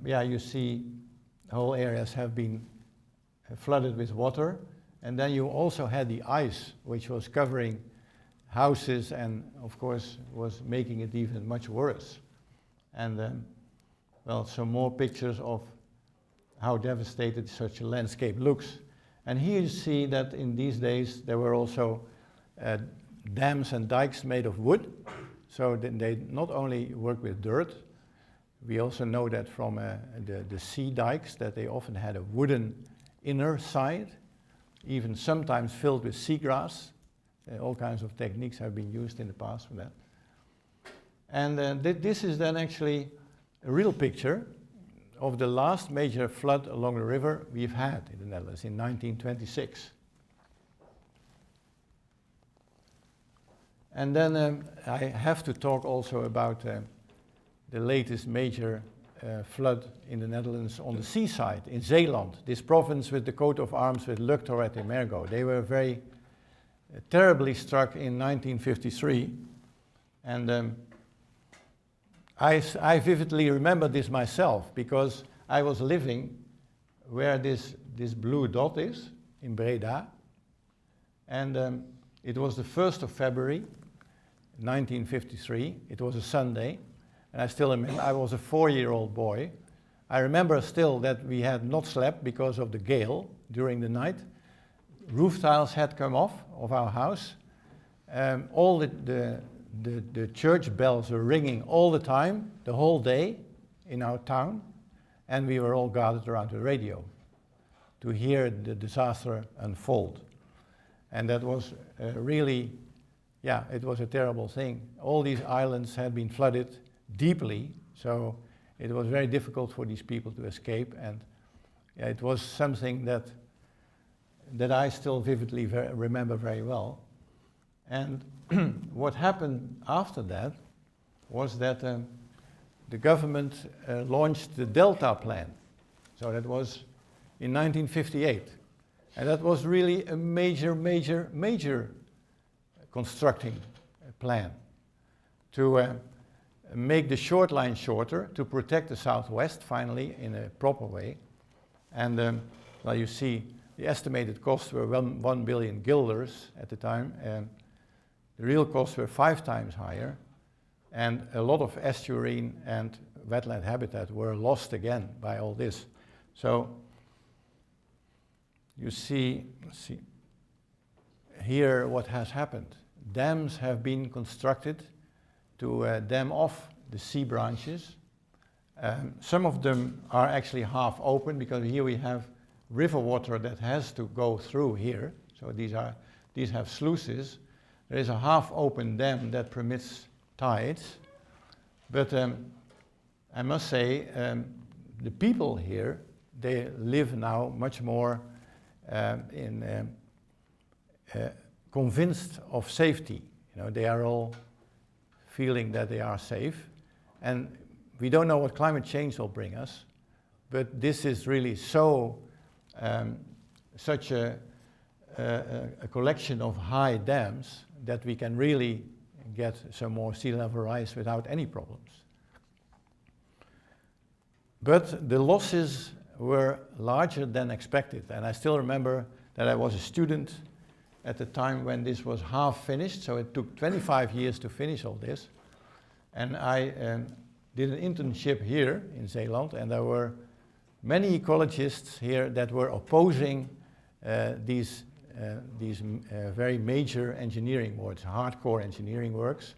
Yeah, you see whole areas have been flooded with water, and then you also had the ice, which was covering houses and of course was making it even much worse. And well, some more pictures of how devastated such a landscape looks. And here you see that in these days there were also dams and dikes made of wood. So they not only work with dirt, we also know that from the sea dikes that they often had a wooden inner side, even sometimes filled with seagrass. All kinds of techniques have been used in the past for that. And this is then actually a real picture of the last major flood along the river we've had in the Netherlands in 1926. And then I have to talk also about the latest major flood in the Netherlands on the seaside, in Zeeland, this province with the coat of arms with Luctorette and Mergo. They were very terribly struck in 1953. And I vividly remember this myself because I was living where this blue dot is, in Breda. And it was the 1st of February, 1953. It was a Sunday. And I still remember, I was a 4-year-old boy. I remember still that we had not slept because of the gale during the night. Roof tiles had come off of our house. All the church bells were ringing all the time, the whole day in our town. And we were all gathered around the radio to hear the disaster unfold. And that was really, yeah, it was a terrible thing. All these islands had been flooded deeply, so it was very difficult for these people to escape, and yeah, it was something that I still vividly remember very well. And what happened after that was that the government launched the Delta Plan. So that was in 1958. And that was really a major constructing plan to make the short line shorter, to protect the southwest finally in a proper way. And well, you see the estimated costs were 1 billion guilders at the time, and the real costs were 5 times higher, and a lot of estuarine and wetland habitat were lost again by all this. So you see here what has happened. Dams have been constructed to dam off the sea branches. Some of them are actually half open because here we have river water that has to go through here. So these have sluices. There is a half open dam that permits tides. But I must say, the people here, they live now much more convinced of safety. You know, they are all feeling that they are safe. And we don't know what climate change will bring us, but this is really so, such a collection of high dams that we can really get some more sea level rise without any problems. But the losses were larger than expected, and I still remember that I was a student at the time when this was half finished, so it took 25 years to finish all this. And I did an internship here in Zeeland, and there were many ecologists here that were opposing these very major engineering works, hardcore engineering works,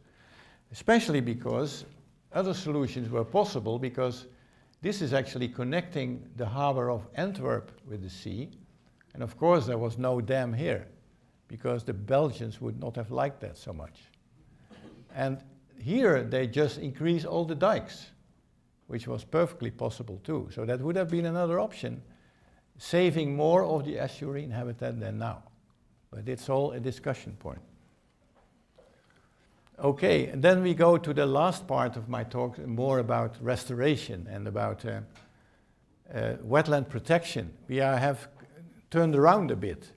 especially because other solutions were possible, because This is actually connecting the harbor of Antwerp with the sea. And of course there was no dam here, because the Belgians would not have liked that so much. And here they just increase all the dikes, which was perfectly possible too. So that would have been another option, saving more of the estuarine habitat than now. But it's all a discussion point. Okay, and then we go to the last part of my talk, more about restoration and about wetland protection. We have turned around a bit.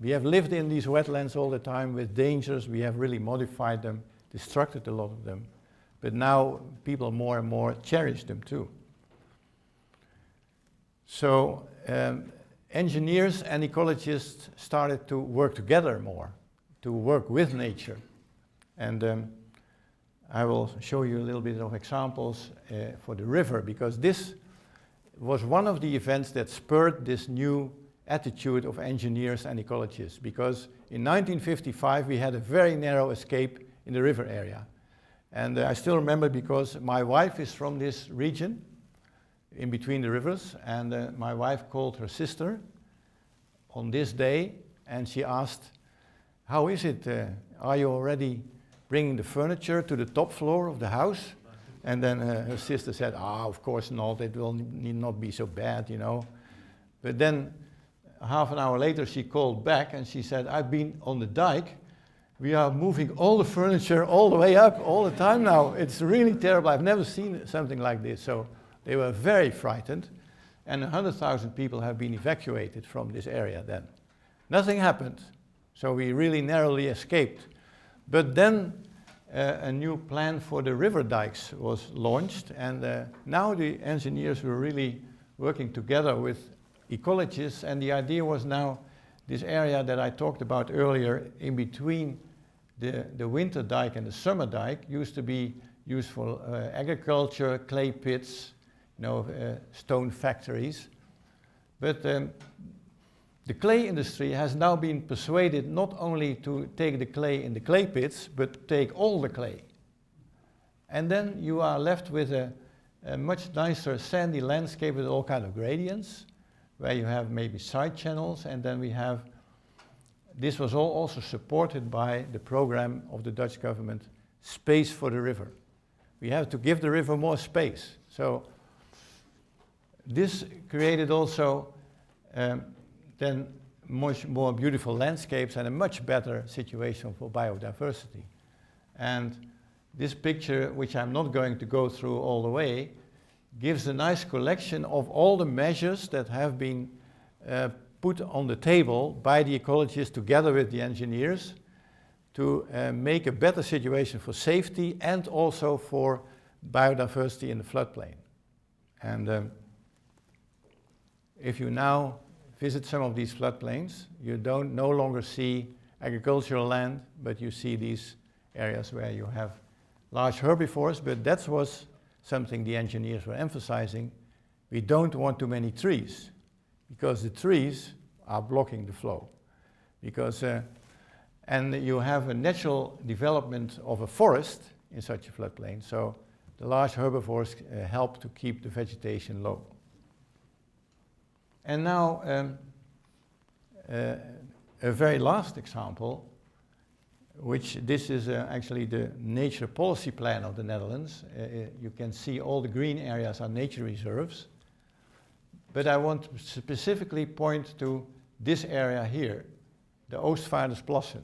We have lived in these wetlands all the time with dangers. We have really modified them, destructed a lot of them. But now people more and more cherish them too. So engineers and ecologists started to work together more, to work with nature. And I will show you a little bit of examples for the river, because this was one of the events that spurred this new attitude of engineers and ecologists. Because in 1955 we had a very narrow escape in the river area. And I still remember, because my wife is from this region, in between the rivers, and my wife called her sister on this day, and she asked, how is it, are you already bringing the furniture to the top floor of the house? And then her sister said, of course not, it will need not be so bad, you know. But then half an hour later she called back and she said, I've been on the dike. We are moving all the furniture all the way up all the time now. It's really terrible. I've never seen something like this. So they were very frightened. And 100,000 people have been evacuated from this area then. Nothing happened. So we really narrowly escaped. But then a new plan for the river dikes was launched. And now the engineers were really working together with ecologists. And the idea was now this area that I talked about earlier, in between the winter dike and the summer dike, used to be used for agriculture, clay pits, you know, stone factories. But the clay industry has now been persuaded not only to take the clay in the clay pits, but take all the clay. And then you are left with a much nicer sandy landscape with all kinds of gradients, where you have maybe side channels, and then we have, this was all also supported by the program of the Dutch government, Space for the River. We have to give the river more space. So this created also then much more beautiful landscapes and a much better situation for biodiversity. And this picture, which I'm not going to go through all the way, gives a nice collection of all the measures that have been put on the table by the ecologists together with the engineers to make a better situation for safety and also for biodiversity in the floodplain. And if you now visit some of these floodplains, you don't no longer see agricultural land, but you see these areas where you have large herbivores, but that was something the engineers were emphasizing. We don't want too many trees, because the trees are blocking the flow. Because, and you have a natural development of a forest in such a floodplain, so the large herbivores help to keep the vegetation low. And now, a very last example, which this is actually the nature policy plan of the Netherlands. You can see all the green areas are nature reserves. But I want to specifically point to this area here, the Oostvaardersplassen.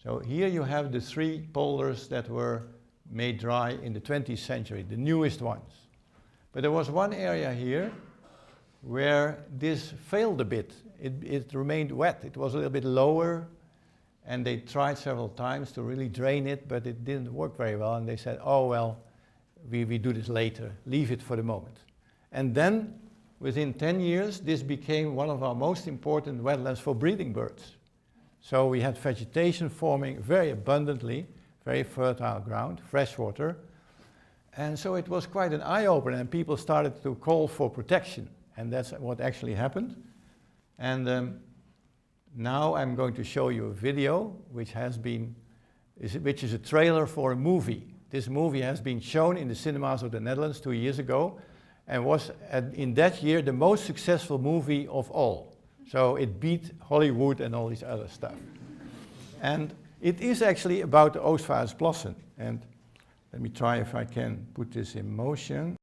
So here you have the 3 polders that were made dry in the 20th century, the newest ones. But there was one area here where this failed a bit. It remained wet. It was a little bit lower, and they tried several times to really drain it, but it didn't work very well. And they said, oh, well, we do this later. Leave it for the moment. And then, within 10 years, this became one of our most important wetlands for breeding birds. So we had vegetation forming very abundantly, very fertile ground, fresh water. And so it was quite an eye-opener, and people started to call for protection. And that's what actually happened. And now I'm going to show you a video which is a trailer for a movie. This movie has been shown in the cinemas of the Netherlands 2 years ago, and was in that year the most successful movie of all. So it beat Hollywood and all this other stuff. And it is actually about the Oostvaardersplassen. And let me try if I can put this in motion.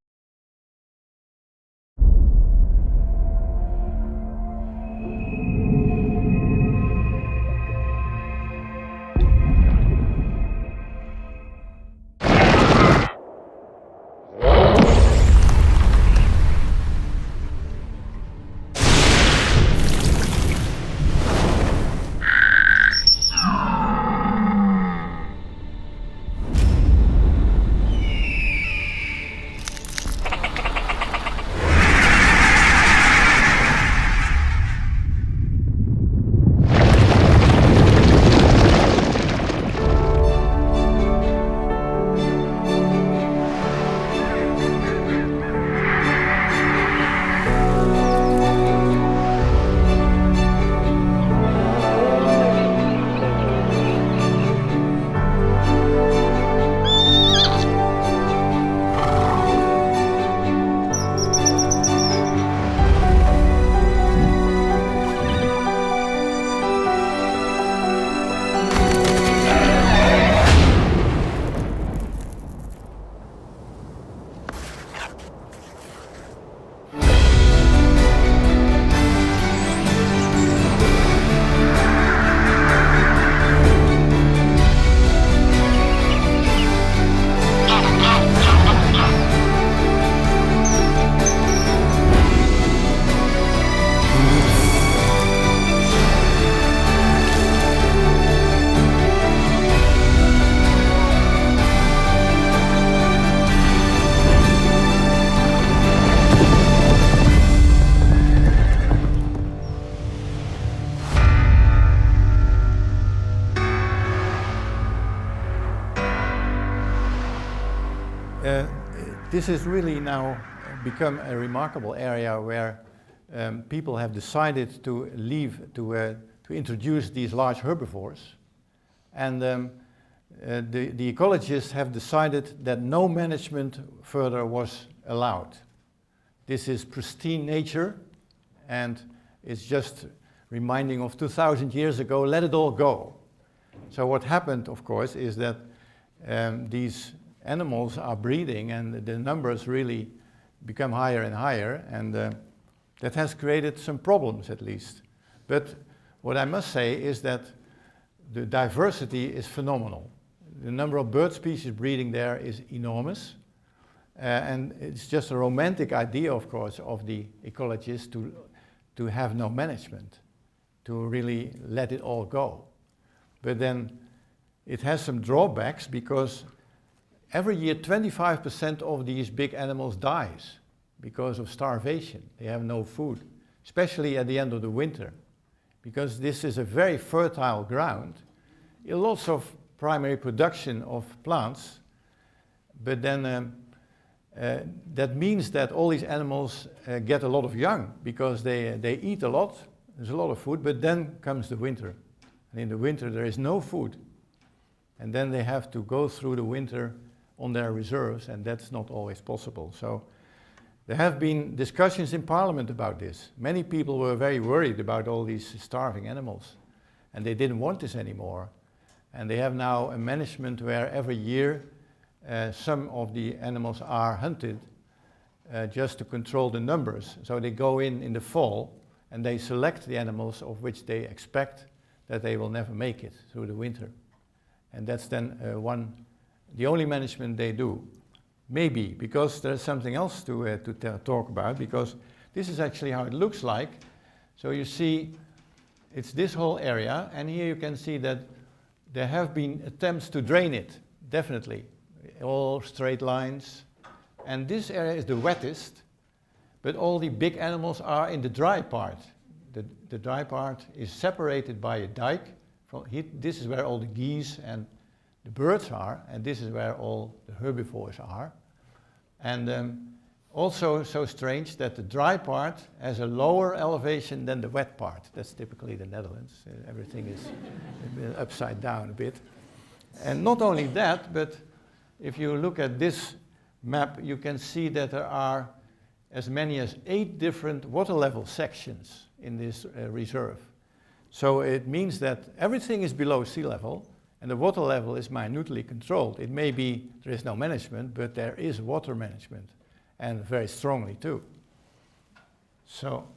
This has really now become a remarkable area where people have decided to introduce these large herbivores. And the ecologists have decided that no management further was allowed. This is pristine nature, and it's just reminding of 2,000 years ago, let it all go. So what happened, of course, is that these animals are breeding and the numbers really become higher and higher, and that has created some problems at least. But what I must say is that the diversity is phenomenal. The number of bird species breeding there is enormous, and it's just a romantic idea, of course, of the ecologists to have no management, to really let it all go. But then it has some drawbacks, because every year 25% of these big animals dies because of starvation. They have no food, especially at the end of the winter, because this is a very fertile ground. Lots of primary production of plants, but then that means that all these animals get a lot of young, because they eat a lot, there's a lot of food, but then comes the winter. And in the winter there is no food. And then they have to go through the winter on their reserves, and that's not always possible. So there have been discussions in Parliament about this. Many people were very worried about all these starving animals, and they didn't want this anymore. And they have now a management where every year some of the animals are hunted just to control the numbers. So they go in the fall, and they select the animals of which they expect that they will never make it through the winter. And that's then the only management they do. Maybe, because there's something else to talk about, because this is actually how it looks like. So you see, it's this whole area, and here you can see that there have been attempts to drain it, definitely. All straight lines. And this area is the wettest, but all the big animals are in the dry part. The dry part is separated by a dike. This is where all the geese and the birds are, and this is where all the herbivores are. And also so strange that the dry part has a lower elevation than the wet part. That's typically the Netherlands. Everything is upside down a bit. And not only that, but if you look at this map, you can see that there are as many as 8 different water level sections in this reserve. So it means that everything is below sea level, and the water level is minutely controlled. It may be there is no management, but there is water management, and very strongly too. So,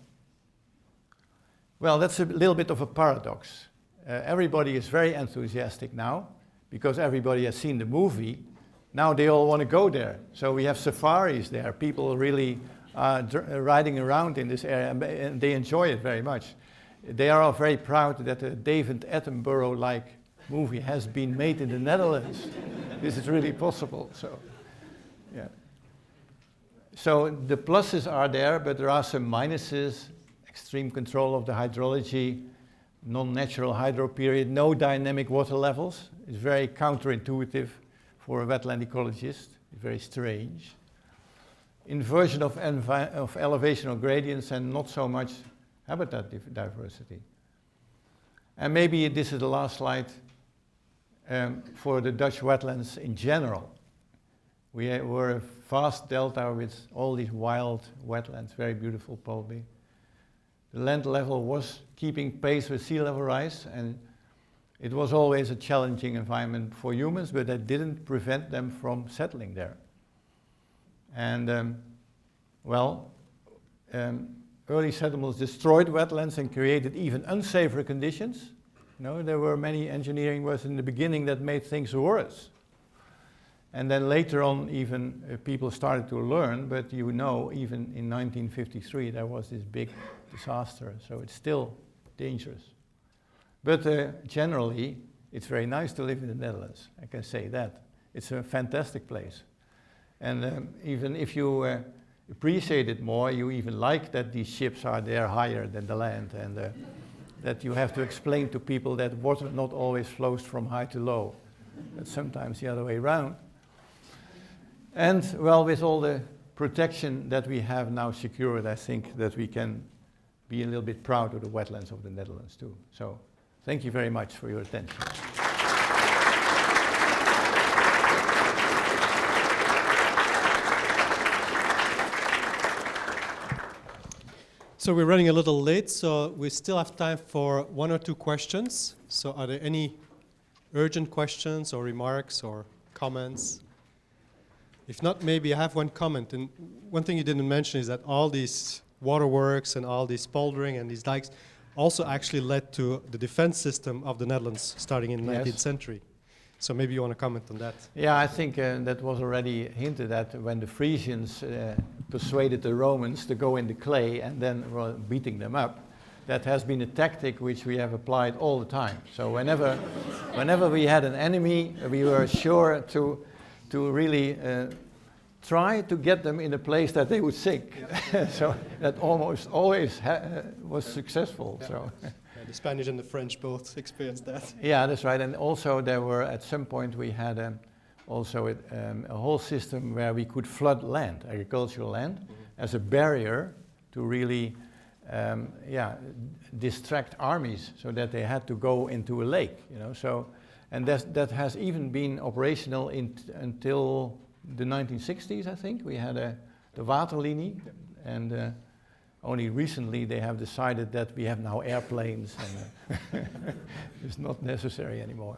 well, that's a little bit of a paradox. Everybody is very enthusiastic now, because everybody has seen the movie. Now they all want to go there. So we have safaris there. People really riding around in this area, and they enjoy it very much. They are all very proud that a David Attenborough-like movie has been made in the Netherlands. This is really possible. So, yeah. So the pluses are there, but there are some minuses. Extreme control of the hydrology, non-natural hydro period, no dynamic water levels. It's very counterintuitive for a wetland ecologist. It's very strange. Inversion of elevational gradients and not so much habitat diversity. And maybe this is the last slide for the Dutch wetlands in general. We were a vast delta with all these wild wetlands, very beautiful probably. The land level was keeping pace with sea level rise, and it was always a challenging environment for humans, but that didn't prevent them from settling there. And early settlements destroyed wetlands and created even unsafer conditions. You know, there were many engineering works in the beginning that made things worse. And then later on, even people started to learn, but you know, even in 1953, there was this big disaster, so it's still dangerous. But generally, it's very nice to live in the Netherlands, I can say that. It's a fantastic place. And even if you appreciate it more, you even like that these ships are there higher than the land, and that you have to explain to people that water not always flows from high to low, but sometimes the other way around. And well, with all the protection that we have now secured, I think that we can be a little bit proud of the wetlands of the Netherlands too. So thank you very much for your attention. So we're running a little late, so we still have time for 1 or 2 questions. So are there any urgent questions or remarks or comments? If not, maybe I have one comment. And one thing you didn't mention is that all these waterworks and all these poldering and these dikes also actually led to the defense system of the Netherlands starting in the 19th century. So maybe you want to comment on that. Yeah, I think that was already hinted at when the Frisians persuaded the Romans to go in the clay and then were beating them up. That has been a tactic which we have applied all the time. So whenever we had an enemy, we were sure to really try to get them in a place that they would sink. Yeah. So that almost always was successful. Yeah. So. Yeah, the Spanish and the French both experienced that. Yeah, that's right. And also there were, at some point, we had also a whole system where we could flood land, agricultural land, as a barrier to really distract armies so that they had to go into a lake, you know. So, and that has even been operational until the 1960s, I think. We had the Waterlinie, and only recently they have decided that we have now airplanes, and it's not necessary anymore.